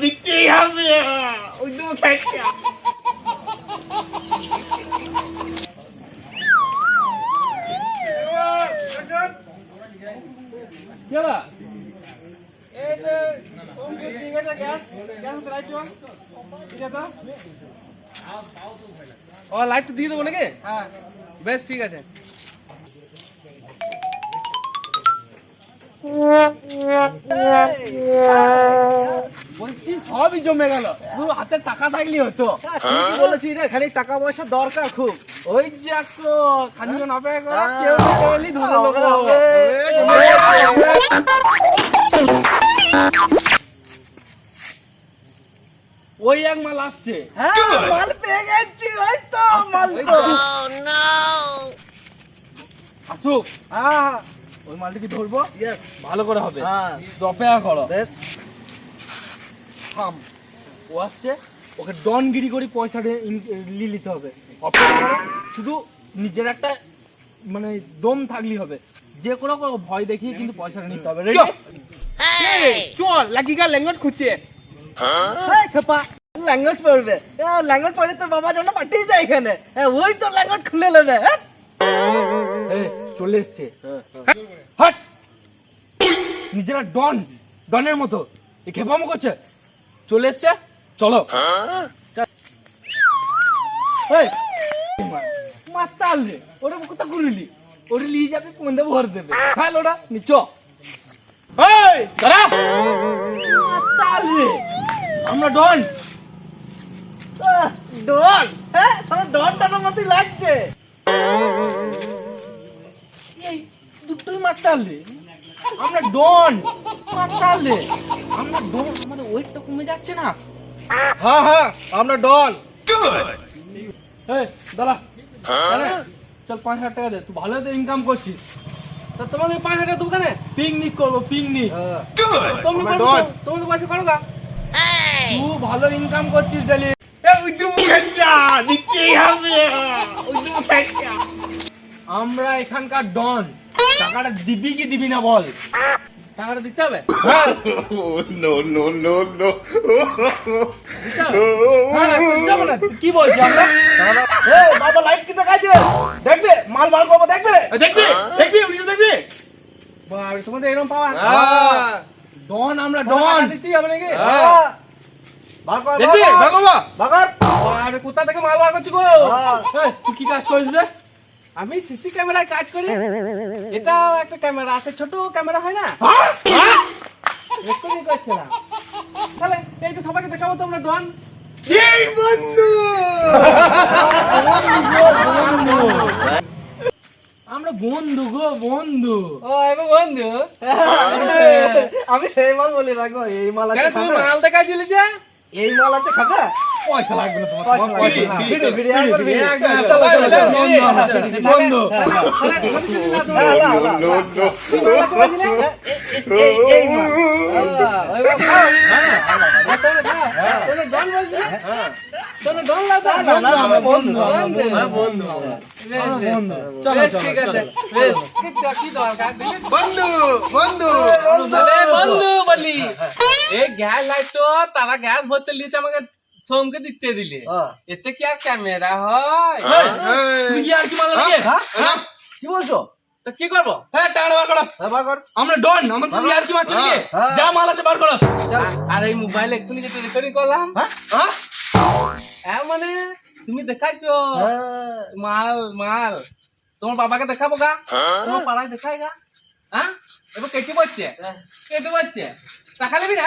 দেখতেই হবে ওই তো খেয়েছে লাইট দিয়ে দেবো নাকি? বেশ ঠিক আছে। বলছি সবই জমে গেল, শুধু হাতে টাকা থাকলে হতো। ঠিকই বলেছি রে, খালি টাকা পয়সা দরকার খুব। ওই যে খানিজন অপেক্ষা করো, কেউ এলি ধরে লোক। ওই এক মাল আসছে। মাল পেয়ে গেছি, ওই তো মাল তো। আসুক, ওই মালটাকে ধরবো, ভালো করে হবে। অপেক্ষা করো, থাম। ও আসছে, ওকে ডনগিরি করে পয়সা নিয়ে নিতে হবে। অপেক্ষা করো, শুধু নিজের একটা মানে দম থাকলেই হবে। যে কোনো ভয় দেখিয়ে কিন্তু পয়সাটা নিতে হবে। চল লাগিগা ল্যাঙ্গুয়েজ খুঁজছে। খেপা ল্যাঙ্গুয়েজ পড়বে, ল্যাঙ্গুয়েজ পড়ে তো বাবা যেন পাঠিয়ে যায় এখানে। ওই তো ল্যাঙ্গুয়েজ খুলে নেবে। চলে এসছে, হাট নিজেরা ডন, ডনের মতো এই খেপামো করছে। চলে এসছে, চলো। মাতাল রে, ওটা কোথা করলি? ওটা নিয়ে যাবে, কোনটা ভর দেবে? হ্যাঁ ওটা নিচ মাতাল রে, আমরা ডন। ডন? হ্যাঁ ডন টানোর মতোই লাগছে। এই দুটোই মাতাল রে, আমরা ডন মাতাল রে, আমরা ডন। আমাদের ওয়েটটা কমে যাচ্ছে না? হ্যাঁ আমরা ডন। দাদা চল 5,000 টাকা দে, তুই ভালো তো ইনকাম করছিস। তা তোমাদের 5,000 টাকা দোকানে পিকনিক করবো, পিকনিক। তোমাদের পয়সা করো গা, তুই ভালো ইনকাম করছিস ডেলি। আমরা এখানকার ডন, টাকাটা দিবি কি দিবি না বল? টাকাটা দিতে হবে। কি বলছি আমরা? বাবা লাইট কি দেখাচ্ছে? দেখবে মাল বার করবো, দেখবে দেখবে দেখবে। তোমাদের এরকম পাওয়া ডন, আমরা ডন দিতেই হবে নাকি? কোথা থেকে মাল বার করছি গো? তুই কি কাজ করিস রে? আমি সিসি ক্যামেরায় কাজ করি। এটাও একটা ক্যামেরা আছে, ছোট ক্যামেরা হয় না? রেকর্ডিং করছে না তাহলে এই তো সবাইকে দেখাবো তো আমরা ডন। এই বন্ধু আমরা বন্ধু গো, বন্ধু। ও এবার বন্ধু। আমি সেই মাল বলি না গো, এই মাল আছে। তুমি মাল দেখাইছিলি যে এই মাল আছে, খাবে? পয়সা লাগবে না তোমার। বন্ধু বলি এই গ্যাস লাইট তো তারা গ্যাস ভরতে লিয়েছে, আমাকে সোমকে দিতে দিলে। এতে কি আর ক্যামেরা হয়? তুমি কি আর কি মাল লাগে? কি বলছো? তো কি করবো? হ্যাঁ টাকা বার করো। আমরা ডন, আমাদের তুমি আর কি মারছো নাকি? যা মাল আছে বার করো। আর এই মোবাইল এক্ষুনি যেটা রেকর্ডিং করলাম, হ্যাঁ মানে তুমি দেখাইছো মাল মাল, তোমার বাবাকে দেখাবো গা, তোমার পাড়ায় দেখাই গা। হ্যাঁ এবার কেটে পড়ছে, কেটে পড়ছে, টাকা নিবি না?